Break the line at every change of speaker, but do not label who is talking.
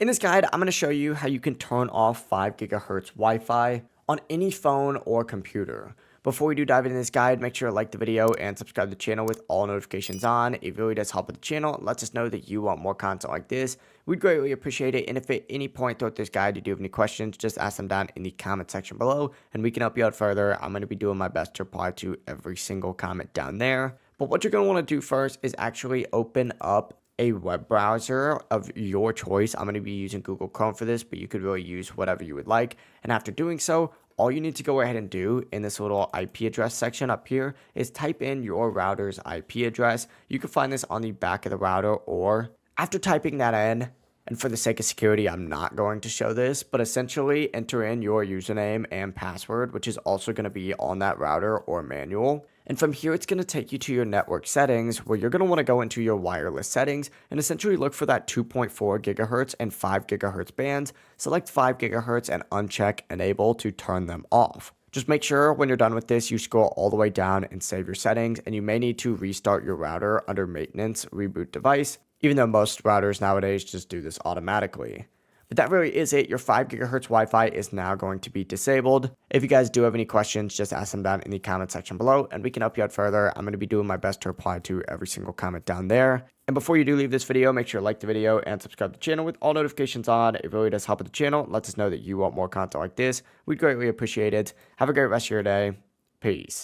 In this guide, I'm going to show you how you can turn off 5 gigahertz Wi-Fi on any phone or computer. Before we do dive into this guide, make sure to like the video and subscribe to the channel with all notifications on. It really does help with the channel. It lets us know that you want more content like this. We'd greatly appreciate it. And if at any point throughout this guide you do have any questions, just ask them down in the comment section below and we can help you out further. I'm going to be doing my best to reply to every single comment down there. But what you're going to want to do first is actually open up a web browser of your choice. I'm going to be using Google Chrome for this, but you could really use whatever you would like. And after doing so, all you need to go ahead and do in this little IP address section up here is type in your router's IP address. You can find this on the back of the router, or after typing that in, and for the sake of security, I'm not going to show this, but essentially enter in your username and password, which is also going to be on that router or manual. And from here, it's going to take you to your network settings, where you're going to want to go into your wireless settings and essentially look for that 2.4 gigahertz and 5 gigahertz bands. Select 5 gigahertz and uncheck enable to turn them off. Just make sure when you're done with this, you scroll all the way down and save your settings, and you may need to restart your router under maintenance, reboot device, even though most routers nowadays just do this automatically. But that really is it. Your 5 gigahertz Wi-Fi is now going to be disabled. If you guys do have any questions, just ask them down in the comment section below and we can help you out further. I'm going to be doing my best to reply to every single comment down there. And before you do leave this video, make sure to like the video and subscribe to the channel with all notifications on. It really does help with the channel. It lets us know that you want more content like this. We'd greatly appreciate it. Have a great rest of your day. Peace.